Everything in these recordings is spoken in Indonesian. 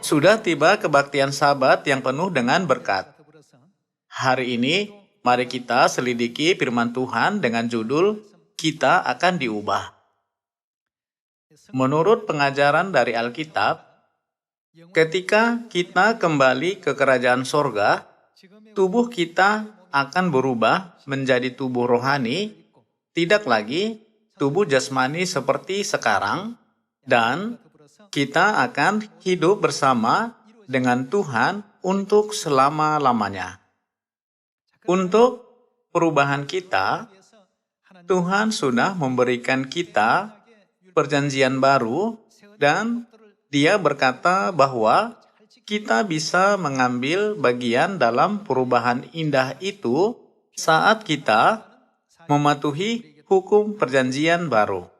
Sudah tiba kebaktian Sabat yang penuh dengan berkat. Hari ini, mari kita selidiki firman Tuhan dengan judul Kita akan diubah. Menurut pengajaran dari Alkitab, ketika kita kembali ke kerajaan sorga, tubuh kita akan berubah menjadi tubuh rohani, tidak lagi tubuh jasmani seperti sekarang, dan kita akan hidup bersama dengan Tuhan untuk selama-lamanya. Untuk perubahan kita, Tuhan sudah memberikan kita perjanjian baru, dan Dia berkata bahwa kita bisa mengambil bagian dalam perubahan indah itu saat kita mematuhi hukum perjanjian baru.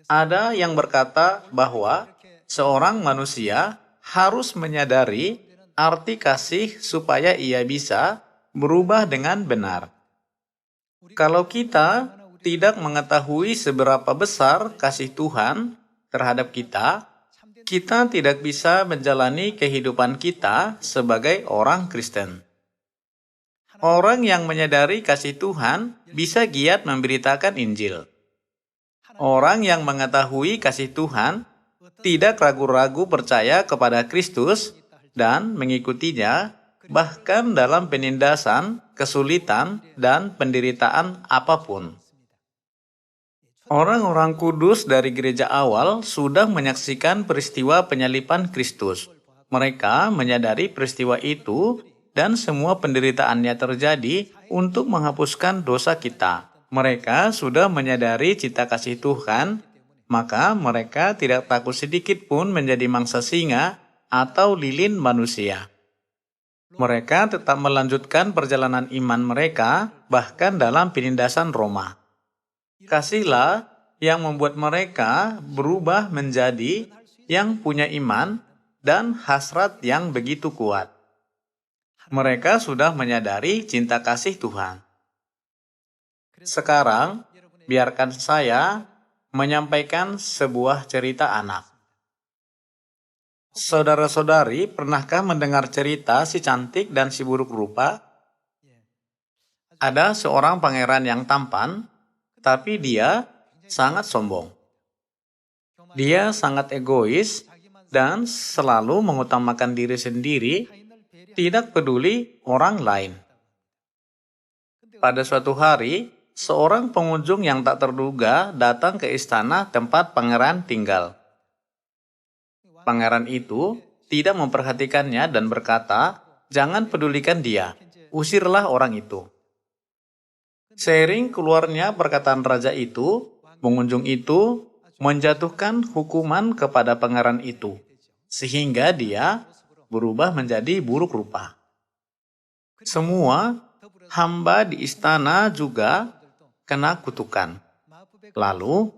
Ada yang berkata bahwa seorang manusia harus menyadari arti kasih supaya ia bisa berubah dengan benar. Kalau kita tidak mengetahui seberapa besar kasih Tuhan terhadap kita, kita tidak bisa menjalani kehidupan kita sebagai orang Kristen. Orang yang menyadari kasih Tuhan bisa giat memberitakan Injil. Orang yang mengetahui kasih Tuhan tidak ragu-ragu percaya kepada Kristus dan mengikutinya, bahkan dalam penindasan, kesulitan, dan penderitaan apapun. Orang-orang kudus dari gereja awal sudah menyaksikan peristiwa penyaliban Kristus. Mereka menyadari peristiwa itu dan semua penderitaannya terjadi untuk menghapuskan dosa kita. Mereka sudah menyadari cita kasih Tuhan, maka mereka tidak takut sedikit pun menjadi mangsa singa atau lilin manusia. Mereka tetap melanjutkan perjalanan iman mereka, bahkan dalam penindasan Roma. Kasihlah yang membuat mereka berubah menjadi yang punya iman dan hasrat yang begitu kuat. Mereka sudah menyadari cinta kasih Tuhan. Sekarang, biarkan saya menyampaikan sebuah cerita anak. Saudara-saudari, pernahkah mendengar cerita si cantik dan si buruk rupa? Ada seorang pangeran yang tampan, tapi dia sangat sombong. Dia sangat egois dan selalu mengutamakan diri sendiri, tidak peduli orang lain. Pada suatu hari, seorang pengunjung yang tak terduga datang ke istana tempat pangeran tinggal. Pangeran itu tidak memperhatikannya dan berkata, "Jangan pedulikan dia, usirlah orang itu." Seiring keluarnya perkataan raja itu, pengunjung itu menjatuhkan hukuman kepada pangeran itu, sehingga dia berubah menjadi buruk rupa. Semua hamba di istana juga kena kutukan. Lalu,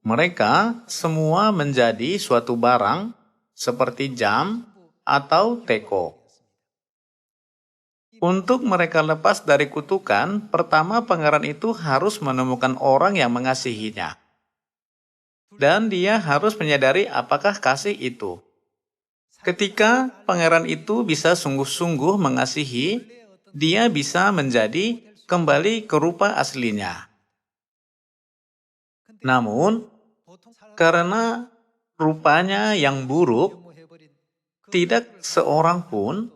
mereka semua menjadi suatu barang seperti jam atau teko. Untuk mereka lepas dari kutukan, pertama pangeran itu harus menemukan orang yang mengasihinya. Dan dia harus menyadari apakah kasih itu. Ketika pangeran itu bisa sungguh-sungguh mengasihi, dia bisa menjadi kembali ke rupa aslinya. Namun, karena rupanya yang buruk, tidak seorang pun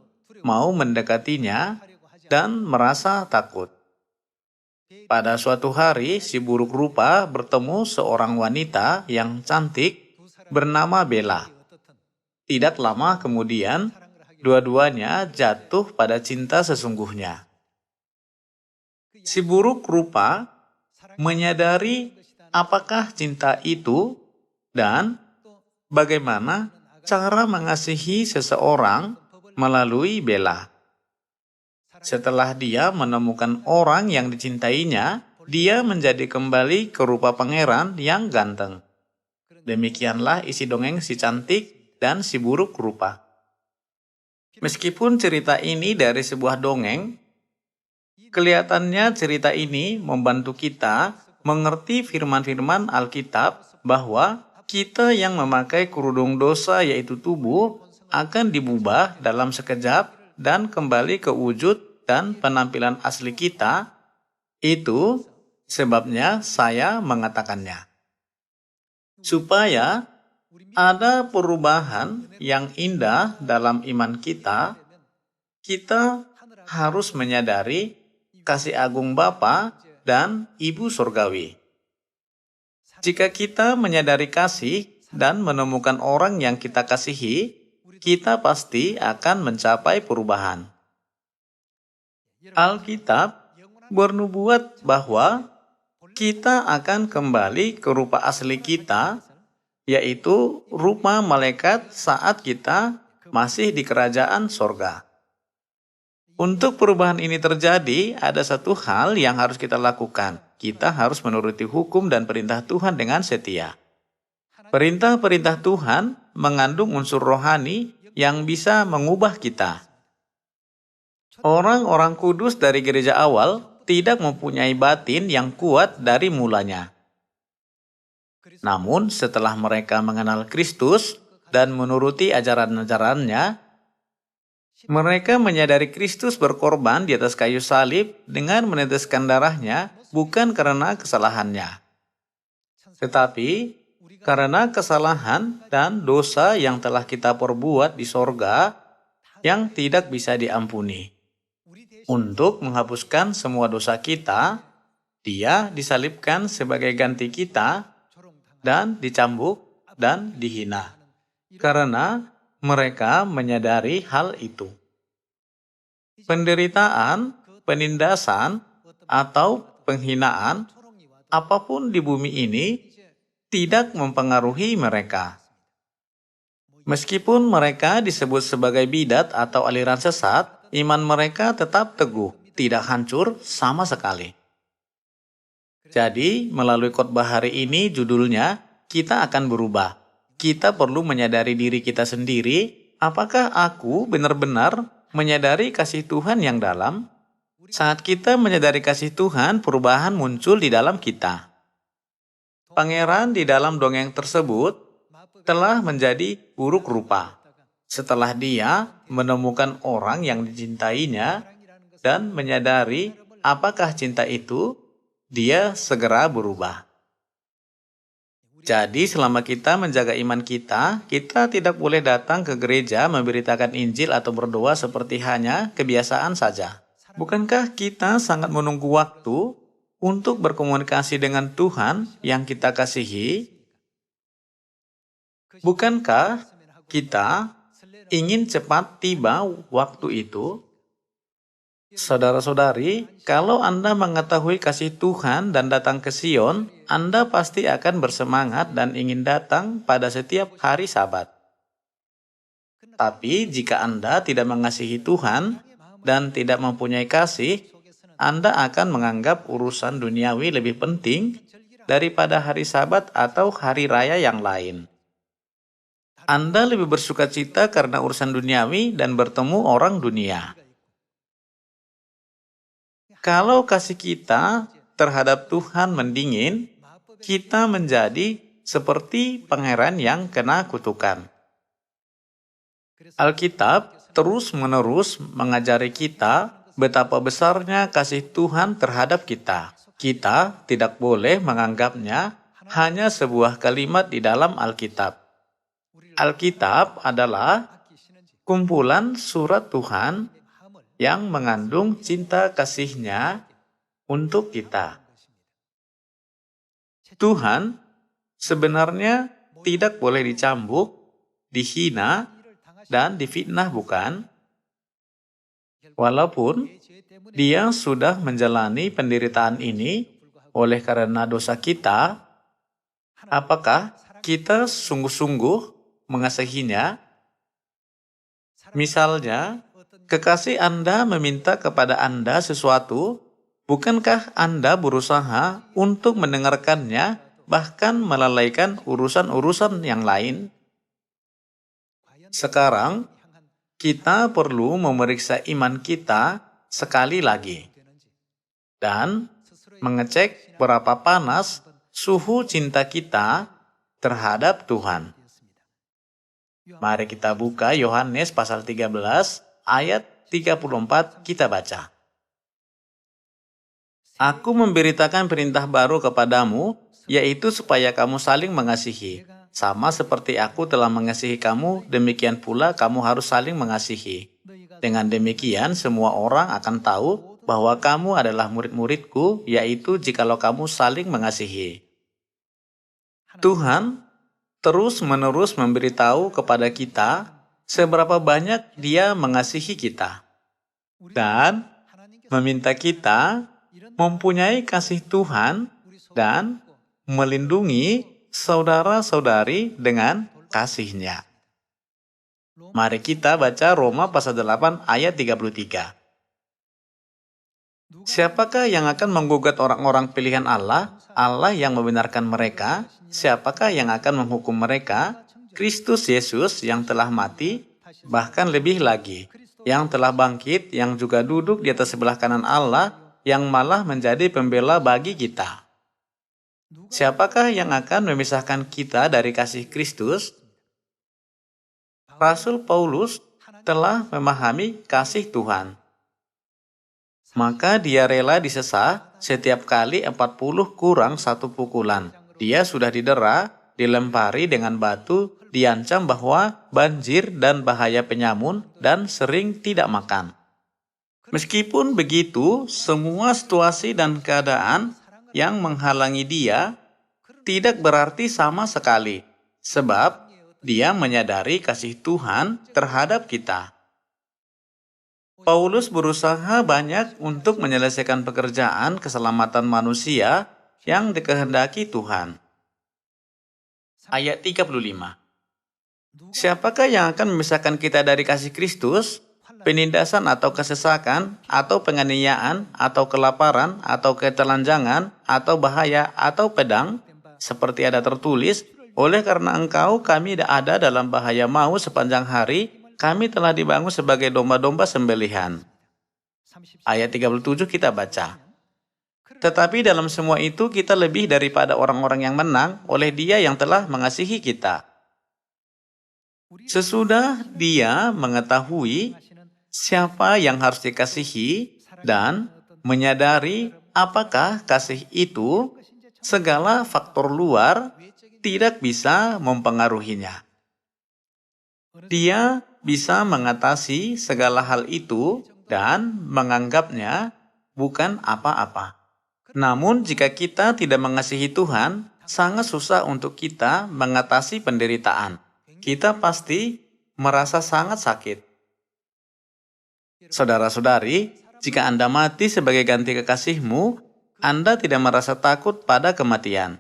mau mendekatinya dan merasa takut. Pada suatu hari, si buruk rupa bertemu seorang wanita yang cantik bernama Bella. Tidak lama kemudian, dua-duanya jatuh pada cinta sesungguhnya. Si buruk rupa menyadari apakah cinta itu dan bagaimana cara mengasihi seseorang melalui Bella. Setelah dia menemukan orang yang dicintainya, dia menjadi kembali ke rupa pangeran yang ganteng. Demikianlah isi dongeng si cantik dan si buruk rupa. Meskipun cerita ini dari sebuah dongeng, kelihatannya cerita ini membantu kita mengerti firman-firman Alkitab bahwa kita yang memakai kerudung dosa yaitu tubuh akan diubah dalam sekejap dan kembali ke wujud dan penampilan asli kita. Itu sebabnya saya mengatakannya. Supaya ada perubahan yang indah dalam iman kita, kita harus menyadari kasih agung Bapa dan Ibu Surgawi. Jika kita menyadari kasih dan menemukan orang yang kita kasihi, kita pasti akan mencapai perubahan. Alkitab bernubuat bahwa kita akan kembali ke rupa asli kita, yaitu rupa malaikat saat kita masih di kerajaan sorga. Untuk perubahan ini terjadi, ada satu hal yang harus kita lakukan. Kita harus menuruti hukum dan perintah Tuhan dengan setia. Perintah-perintah Tuhan mengandung unsur rohani yang bisa mengubah kita. Orang-orang kudus dari gereja awal tidak mempunyai batin yang kuat dari mulanya. Namun setelah mereka mengenal Kristus dan menuruti ajaran-ajarannya, mereka menyadari Kristus berkorban di atas kayu salib dengan meneteskan darahnya bukan karena kesalahannya, tetapi karena kesalahan dan dosa yang telah kita perbuat di sorga yang tidak bisa diampuni. Untuk menghapuskan semua dosa kita, Dia disalibkan sebagai ganti kita dan dicambuk dan dihina. Karena mereka menyadari hal itu. Penderitaan, penindasan, atau penghinaan, apapun di bumi ini, tidak mempengaruhi mereka. Meskipun mereka disebut sebagai bidat atau aliran sesat, iman mereka tetap teguh, tidak hancur sama sekali. Jadi, melalui khotbah hari ini judulnya, kita akan berubah. Kita perlu menyadari diri kita sendiri, apakah aku benar-benar menyadari kasih Tuhan yang dalam? Saat kita menyadari kasih Tuhan, perubahan muncul di dalam kita. Pangeran di dalam dongeng tersebut telah menjadi buruk rupa. Setelah dia menemukan orang yang dicintainya dan menyadari apakah cinta itu, dia segera berubah. Jadi selama kita menjaga iman kita, kita tidak boleh datang ke gereja memberitakan Injil atau berdoa seperti hanya kebiasaan saja. Bukankah kita sangat menunggu waktu untuk berkomunikasi dengan Tuhan yang kita kasihi? Bukankah kita ingin cepat tiba waktu itu? Saudara-saudari, kalau Anda mengetahui kasih Tuhan dan datang ke Sion, Anda pasti akan bersemangat dan ingin datang pada setiap hari Sabat. Tapi jika Anda tidak mengasihi Tuhan dan tidak mempunyai kasih, Anda akan menganggap urusan duniawi lebih penting daripada hari Sabat atau hari raya yang lain. Anda lebih bersukacita karena urusan duniawi dan bertemu orang dunia. Kalau kasih kita terhadap Tuhan mendingin, kita menjadi seperti pangeran yang kena kutukan. Alkitab terus-menerus mengajari kita betapa besarnya kasih Tuhan terhadap kita. Kita tidak boleh menganggapnya hanya sebuah kalimat di dalam Alkitab. Alkitab adalah kumpulan surat Tuhan yang mengandung cinta kasih-Nya untuk kita. Tuhan sebenarnya tidak boleh dicambuk, dihina, dan difitnah, bukan? Walaupun Dia sudah menjalani penderitaan ini oleh karena dosa kita, apakah kita sungguh-sungguh mengasihinya? Misalnya, kekasih Anda meminta kepada Anda sesuatu, bukankah Anda berusaha untuk mendengarkannya, bahkan melalaikan urusan-urusan yang lain? Sekarang, kita perlu memeriksa iman kita sekali lagi dan mengecek berapa panas suhu cinta kita terhadap Tuhan. Mari kita buka Yohanes pasal 13 ayat 34, kita baca. Aku memberitakan perintah baru kepadamu, yaitu supaya kamu saling mengasihi. Sama seperti aku telah mengasihi kamu, demikian pula kamu harus saling mengasihi. Dengan demikian, semua orang akan tahu bahwa kamu adalah murid-muridku, yaitu jikalau kamu saling mengasihi. Tuhan terus-menerus memberitahu kepada kita seberapa banyak Dia mengasihi kita dan meminta kita mempunyai kasih Tuhan dan melindungi saudara-saudari dengan kasih-Nya. Mari kita baca Roma pasal 8 ayat 33. Siapakah yang akan menggugat orang-orang pilihan Allah? Allah yang membenarkan mereka. Siapakah yang akan menghukum mereka? Kristus Yesus yang telah mati, bahkan lebih lagi, yang telah bangkit, yang juga duduk di atas sebelah kanan Allah, yang malah menjadi pembela bagi kita. Siapakah yang akan memisahkan kita dari kasih Kristus? Rasul Paulus telah memahami kasih Tuhan. Maka dia rela disesah setiap kali 40 kurang 1 pukulan. Dia sudah didera, dilempari dengan batu, diancam bahwa banjir dan bahaya penyamun, dan sering tidak makan. Meskipun begitu, semua situasi dan keadaan yang menghalangi dia tidak berarti sama sekali, sebab dia menyadari kasih Tuhan terhadap kita. Paulus berusaha banyak untuk menyelesaikan pekerjaan keselamatan manusia yang dikehendaki Tuhan. Ayat 35. Siapakah yang akan memisahkan kita dari kasih Kristus? Penindasan atau kesesakan, atau penganiayaan, atau kelaparan, atau ketelanjangan, atau bahaya, atau pedang, seperti ada tertulis, oleh karena engkau kami ada dalam bahaya maut sepanjang hari, kami telah dibangun sebagai domba-domba sembelihan. Ayat 37 kita baca. Tetapi dalam semua itu kita lebih daripada orang-orang yang menang oleh Dia yang telah mengasihi kita. Sesudah Dia mengetahui siapa yang harus dikasihi dan menyadari apakah kasih itu, segala faktor luar tidak bisa mempengaruhinya. Dia bisa mengatasi segala hal itu dan menganggapnya bukan apa-apa. Namun jika kita tidak mengasihi Tuhan, sangat susah untuk kita mengatasi penderitaan. Kita pasti merasa sangat sakit. Saudara-saudari, jika Anda mati sebagai ganti kekasihmu, Anda tidak merasa takut pada kematian.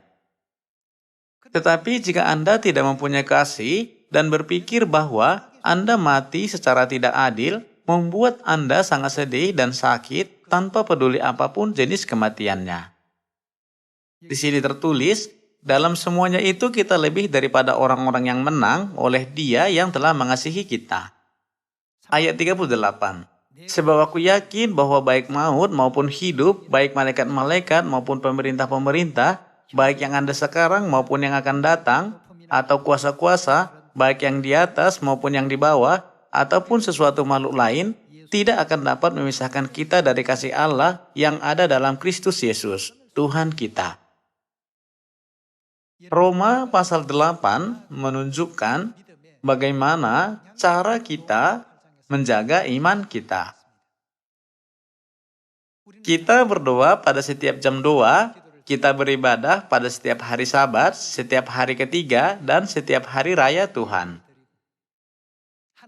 Tetapi jika Anda tidak mempunyai kasih dan berpikir bahwa Anda mati secara tidak adil, membuat Anda sangat sedih dan sakit tanpa peduli apapun jenis kematiannya. Di sini tertulis, dalam semuanya itu kita lebih daripada orang-orang yang menang oleh Dia yang telah mengasihi kita. Ayat 38. Sebab aku yakin bahwa baik maut maupun hidup, baik malaikat-malaikat maupun pemerintah-pemerintah, baik yang ada sekarang maupun yang akan datang, atau kuasa-kuasa, baik yang di atas maupun yang di bawah, ataupun sesuatu makhluk lain, tidak akan dapat memisahkan kita dari kasih Allah yang ada dalam Kristus Yesus, Tuhan kita. Roma pasal 8 menunjukkan bagaimana cara kita menjaga iman kita. Kita berdoa pada setiap jam doa, kita beribadah pada setiap hari Sabat, setiap hari ketiga, dan setiap hari raya Tuhan.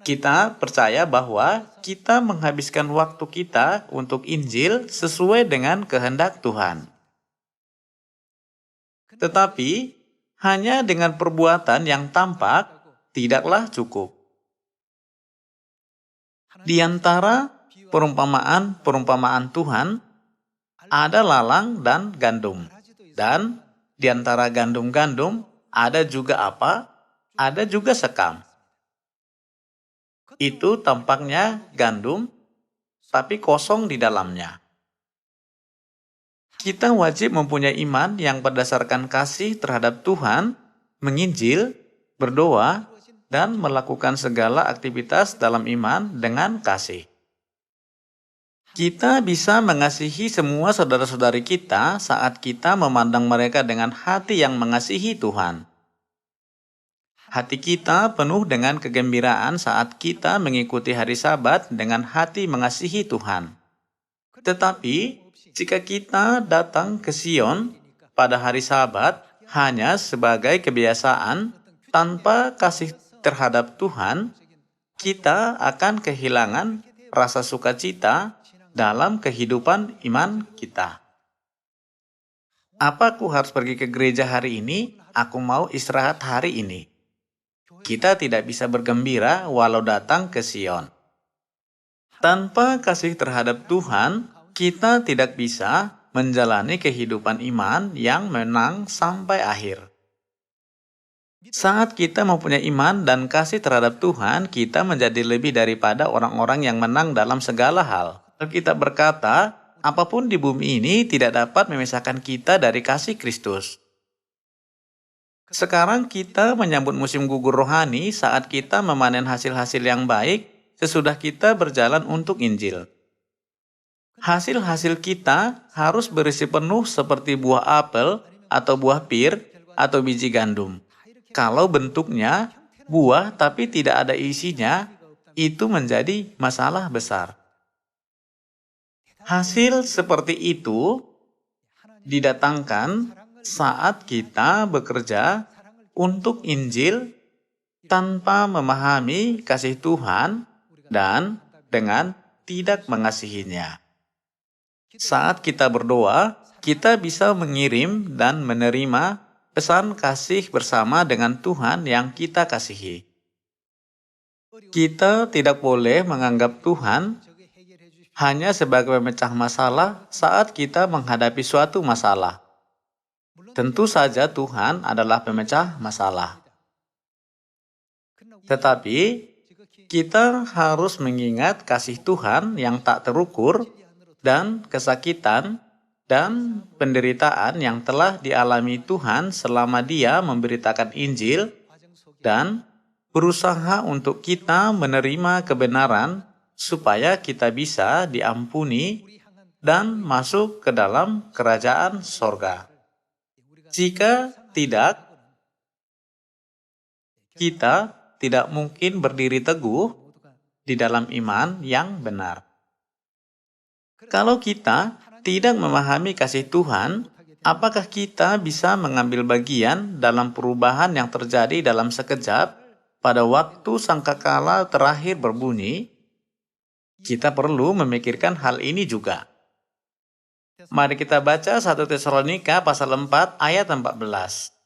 Kita percaya bahwa kita menghabiskan waktu kita untuk Injil sesuai dengan kehendak Tuhan. Tetapi, hanya dengan perbuatan yang tampak tidaklah cukup. Di antara perumpamaan-perumpamaan Tuhan, ada lalang dan gandum. Dan di antara gandum-gandum, ada juga apa? Ada juga sekam. Itu tampaknya gandum, tapi kosong di dalamnya. Kita wajib mempunyai iman yang berdasarkan kasih terhadap Tuhan, menginjil, berdoa, dan melakukan segala aktivitas dalam iman dengan kasih. Kita bisa mengasihi semua saudara-saudari kita saat kita memandang mereka dengan hati yang mengasihi Tuhan. Hati kita penuh dengan kegembiraan saat kita mengikuti hari Sabat dengan hati mengasihi Tuhan. Tetapi, jika kita datang ke Sion pada hari Sabat hanya sebagai kebiasaan tanpa kasih terhadap Tuhan, kita akan kehilangan rasa sukacita dalam kehidupan iman kita. Apa aku harus pergi ke gereja hari ini? Aku mau istirahat hari ini. Kita tidak bisa bergembira walau datang ke Sion. Tanpa kasih terhadap Tuhan, kita tidak bisa menjalani kehidupan iman yang menang sampai akhir. Saat kita mempunyai iman dan kasih terhadap Tuhan, kita menjadi lebih daripada orang-orang yang menang dalam segala hal. Alkitab berkata, apapun di bumi ini tidak dapat memisahkan kita dari kasih Kristus. Sekarang kita menyambut musim gugur rohani saat kita memanen hasil-hasil yang baik sesudah kita berjalan untuk Injil. Hasil-hasil kita harus berisi penuh seperti buah apel atau buah pir atau biji gandum. Kalau bentuknya buah tapi tidak ada isinya, itu menjadi masalah besar. Hasil seperti itu didatangkan saat kita bekerja untuk Injil tanpa memahami kasih Tuhan dan dengan tidak mengasihinya. Saat kita berdoa, kita bisa mengirim dan menerima pesan kasih bersama dengan Tuhan yang kita kasihi. Kita tidak boleh menganggap Tuhan hanya sebagai pemecah masalah saat kita menghadapi suatu masalah. Tentu saja Tuhan adalah pemecah masalah. Tetapi, kita harus mengingat kasih Tuhan yang tak terukur dan kesakitan dan penderitaan yang telah dialami Tuhan selama Dia memberitakan Injil dan berusaha untuk kita menerima kebenaran supaya kita bisa diampuni dan masuk ke dalam kerajaan sorga. Jika tidak, kita tidak mungkin berdiri teguh di dalam iman yang benar. Kalau kita tidak memahami kasih Tuhan, apakah kita bisa mengambil bagian dalam perubahan yang terjadi dalam sekejap pada waktu sangkakala terakhir berbunyi? Kita perlu memikirkan hal ini juga. Mari kita baca 1 Tesalonika pasal 4 ayat 14.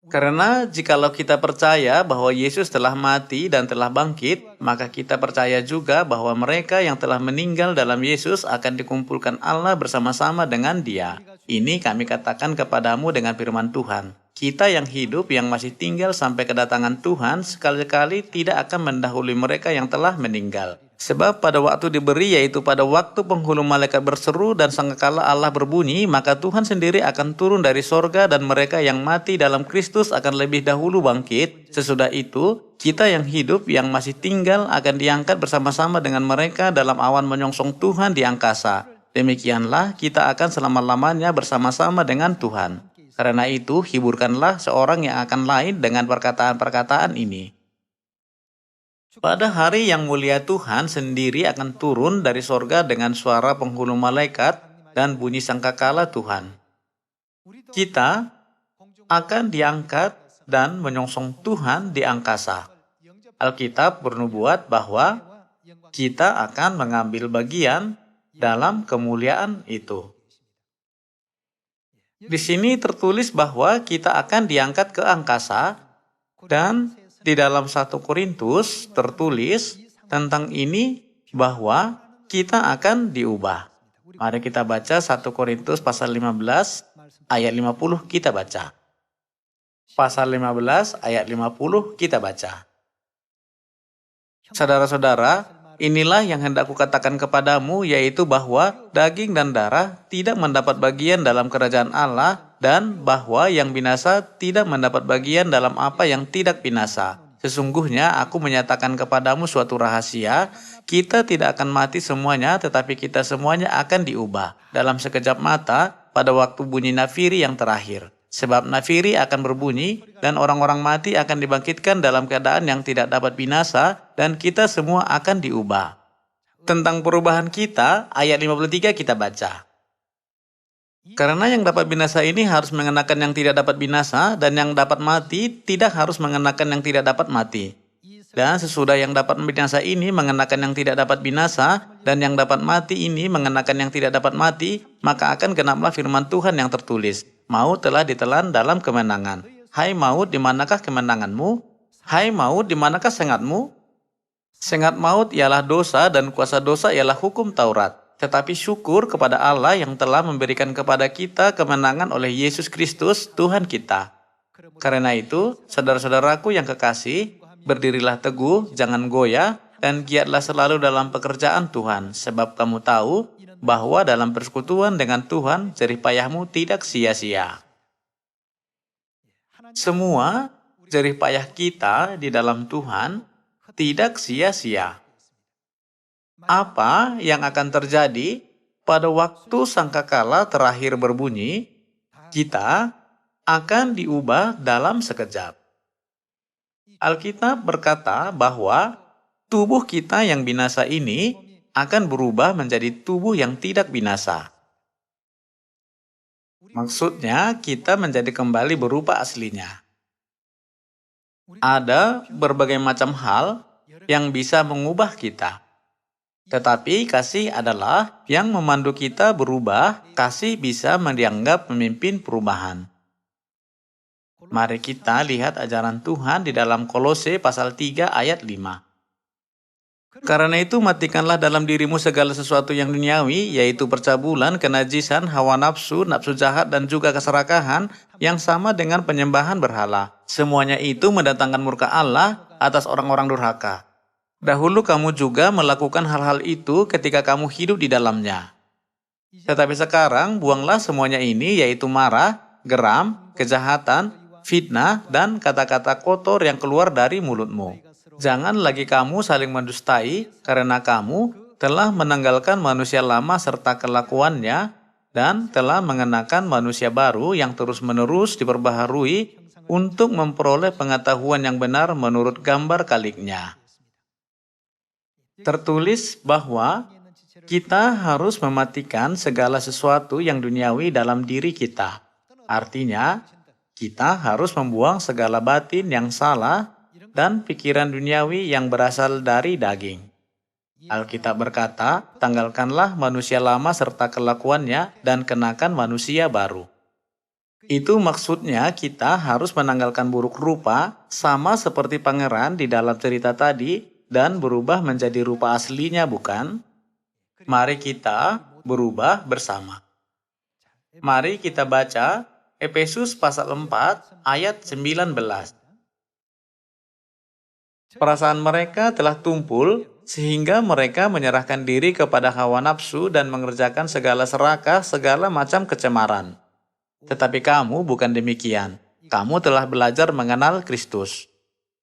Karena jikalau kita percaya bahwa Yesus telah mati dan telah bangkit, maka kita percaya juga bahwa mereka yang telah meninggal dalam Yesus akan dikumpulkan Allah bersama-sama dengan Dia. Ini kami katakan kepadamu dengan firman Tuhan. Kita yang hidup yang masih tinggal sampai kedatangan Tuhan sekali-kali tidak akan mendahului mereka yang telah meninggal. Sebab pada waktu diberi, yaitu pada waktu penghulu malaikat berseru dan sangkakala Allah berbunyi, maka Tuhan sendiri akan turun dari sorga dan mereka yang mati dalam Kristus akan lebih dahulu bangkit. Sesudah itu, kita yang hidup yang masih tinggal akan diangkat bersama-sama dengan mereka dalam awan menyongsong Tuhan di angkasa. Demikianlah kita akan selama-lamanya bersama-sama dengan Tuhan. Karena itu, hiburkanlah seorang yang akan lain dengan perkataan-perkataan ini. Pada hari yang mulia Tuhan sendiri akan turun dari sorga dengan suara penghulu malaikat dan bunyi sangkakala Tuhan. Kita akan diangkat dan menyongsong Tuhan di angkasa. Alkitab bernubuat bahwa kita akan mengambil bagian dalam kemuliaan itu. Di sini tertulis bahwa kita akan diangkat ke angkasa, dan di dalam 1 Korintus tertulis tentang ini bahwa kita akan diubah. Mari kita baca 1 Korintus pasal 15 ayat 50 kita baca. Pasal 15 ayat 50 kita baca. Saudara-saudara, inilah yang hendak kukatakan kepadamu, yaitu bahwa daging dan darah tidak mendapat bagian dalam kerajaan Allah, dan bahwa yang binasa tidak mendapat bagian dalam apa yang tidak binasa. Sesungguhnya aku menyatakan kepadamu suatu rahasia, kita tidak akan mati semuanya, tetapi kita semuanya akan diubah dalam sekejap mata pada waktu bunyi nafiri yang terakhir. Sebab nafiri akan berbunyi dan orang-orang mati akan dibangkitkan dalam keadaan yang tidak dapat binasa dan kita semua akan diubah. Tentang perubahan kita, ayat 53 kita baca. Karena yang dapat binasa ini harus mengenakan yang tidak dapat binasa, dan yang dapat mati tidak harus mengenakan yang tidak dapat mati. Dan sesudah yang dapat binasa ini mengenakan yang tidak dapat binasa, dan yang dapat mati ini mengenakan yang tidak dapat mati, maka akan genaplah firman Tuhan yang tertulis. Maut telah ditelan dalam kemenangan. Hai maut, di manakah kemenanganmu? Hai maut, di manakah sengatmu? Sengat maut ialah dosa dan kuasa dosa ialah hukum Taurat. Tetapi syukur kepada Allah yang telah memberikan kepada kita kemenangan oleh Yesus Kristus, Tuhan kita. Karena itu, saudara-saudaraku yang kekasih, berdirilah teguh, jangan goyah, dan giatlah selalu dalam pekerjaan Tuhan, sebab kamu tahu bahwa dalam persekutuan dengan Tuhan, jerih payahmu tidak sia-sia. Semua jerih payah kita di dalam Tuhan tidak sia-sia. Apa yang akan terjadi pada waktu sangkakala terakhir berbunyi, kita akan diubah dalam sekejap. Alkitab berkata bahwa tubuh kita yang binasa ini akan berubah menjadi tubuh yang tidak binasa. Maksudnya, kita menjadi kembali berupa aslinya. Ada berbagai macam hal yang bisa mengubah kita. Tetapi kasih adalah yang memandu kita berubah, kasih bisa dianggap memimpin perubahan. Mari kita lihat ajaran Tuhan di dalam Kolose pasal 3 ayat 5. Karena itu matikanlah dalam dirimu segala sesuatu yang duniawi, yaitu percabulan, kenajisan, hawa nafsu, nafsu jahat, dan juga keserakahan yang sama dengan penyembahan berhala. Semuanya itu mendatangkan murka Allah atas orang-orang durhaka. Dahulu kamu juga melakukan hal-hal itu ketika kamu hidup di dalamnya. Tetapi sekarang buanglah semuanya ini, yaitu marah, geram, kejahatan, fitnah, dan kata-kata kotor yang keluar dari mulutmu. Jangan lagi kamu saling mendustai, karena kamu telah menanggalkan manusia lama serta kelakuannya, dan telah mengenakan manusia baru yang terus-menerus diperbaharui untuk memperoleh pengetahuan yang benar menurut gambar kaliknya. Tertulis bahwa kita harus mematikan segala sesuatu yang duniawi dalam diri kita. Artinya, kita harus membuang segala batin yang salah dan pikiran duniawi yang berasal dari daging. Alkitab berkata, tanggalkanlah manusia lama serta kelakuannya dan kenakan manusia baru. Itu maksudnya kita harus menanggalkan buruk rupa sama seperti pangeran di dalam cerita tadi, dan berubah menjadi rupa aslinya, bukan? Mari kita berubah bersama. Mari kita baca Efesus pasal 4 ayat 19. Perasaan mereka telah tumpul sehingga mereka menyerahkan diri kepada hawa nafsu dan mengerjakan segala serakah, segala macam kecemaran. Tetapi kamu bukan demikian. Kamu telah belajar mengenal Kristus.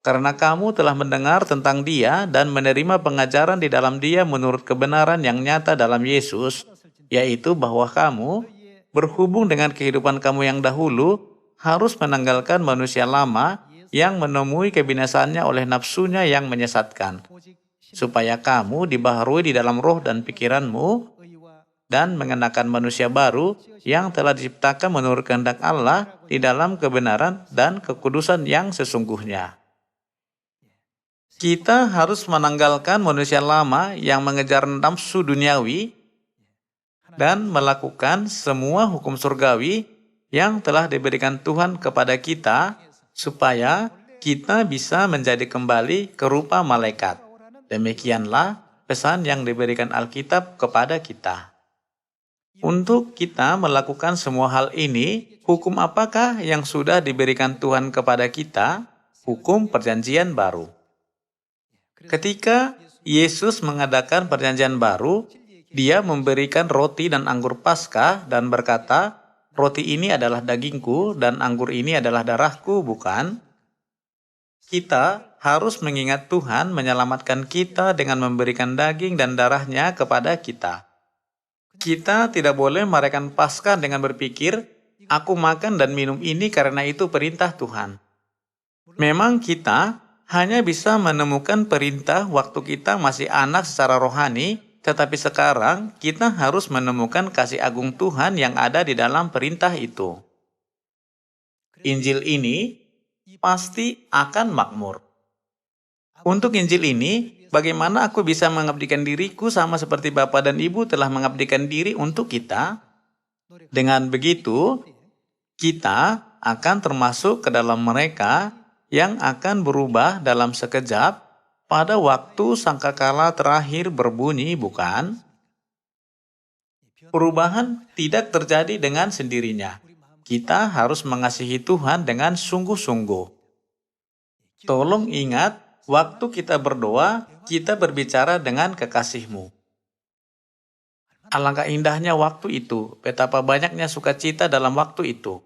Karena kamu telah mendengar tentang Dia dan menerima pengajaran di dalam Dia menurut kebenaran yang nyata dalam Yesus, yaitu bahwa kamu, berhubung dengan kehidupan kamu yang dahulu, harus menanggalkan manusia lama yang menemui kebinasaannya oleh nafsunya yang menyesatkan, supaya kamu dibaharui di dalam roh dan pikiranmu, dan mengenakan manusia baru yang telah diciptakan menurut kehendak Allah di dalam kebenaran dan kekudusan yang sesungguhnya. Kita harus menanggalkan manusia lama yang mengejar nafsu duniawi dan melakukan semua hukum surgawi yang telah diberikan Tuhan kepada kita supaya kita bisa menjadi kembali ke rupa malaikat. Demikianlah pesan yang diberikan Alkitab kepada kita. Untuk kita melakukan semua hal ini, hukum apakah yang sudah diberikan Tuhan kepada kita? Hukum perjanjian baru. Ketika Yesus mengadakan perjanjian baru, Dia memberikan roti dan anggur Paskah dan berkata, roti ini adalah dagingku dan anggur ini adalah darahku, bukan? Kita harus mengingat Tuhan menyelamatkan kita dengan memberikan daging dan darahnya kepada kita. Kita tidak boleh merayakan Paskah dengan berpikir, aku makan dan minum ini karena itu perintah Tuhan. Memang kita hanya bisa menemukan perintah waktu kita masih anak secara rohani, tetapi sekarang kita harus menemukan kasih agung Tuhan yang ada di dalam perintah itu. Injil ini pasti akan makmur. Untuk Injil ini, bagaimana aku bisa mengabdikan diriku sama seperti Bapa dan Ibu telah mengabdikan diri untuk kita? Dengan begitu, kita akan termasuk ke dalam mereka yang akan berubah dalam sekejap pada waktu sangkakala terakhir berbunyi, bukan? Perubahan tidak terjadi dengan sendirinya. Kita harus mengasihi Tuhan dengan sungguh-sungguh. Tolong ingat, waktu kita berdoa, kita berbicara dengan kekasih-Mu. Alangkah indahnya waktu itu, betapa banyaknya sukacita dalam waktu itu.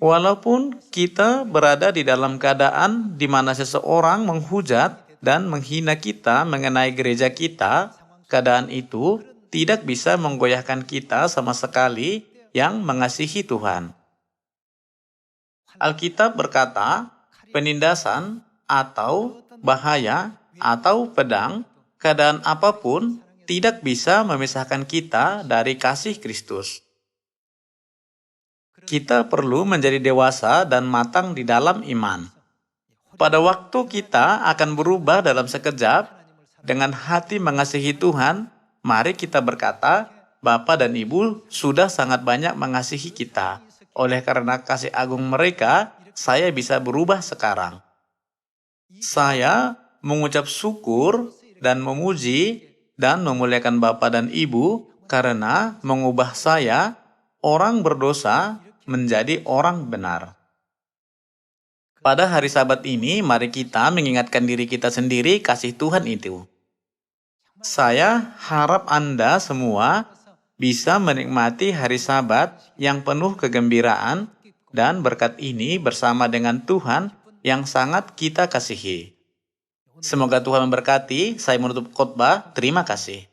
Walaupun kita berada di dalam keadaan di mana seseorang menghujat dan menghina kita mengenai gereja kita, keadaan itu tidak bisa menggoyahkan kita sama sekali yang mengasihi Tuhan. Alkitab berkata, penindasan atau bahaya atau pedang, keadaan apapun tidak bisa memisahkan kita dari kasih Kristus. Kita perlu menjadi dewasa dan matang di dalam iman. Pada waktu kita akan berubah dalam sekejap, dengan hati mengasihi Tuhan, mari kita berkata, Bapa dan Ibu sudah sangat banyak mengasihi kita. Oleh karena kasih agung mereka, saya bisa berubah sekarang. Saya mengucap syukur dan memuji dan memuliakan Bapa dan Ibu karena mengubah saya, orang berdosa, menjadi orang benar. Pada hari Sabat ini, mari kita mengingatkan diri kita sendiri kasih Tuhan itu. Saya harap Anda semua bisa menikmati hari Sabat yang penuh kegembiraan dan berkat ini bersama dengan Tuhan yang sangat kita kasihi. Semoga Tuhan memberkati. Saya menutup khotbah. Terima kasih.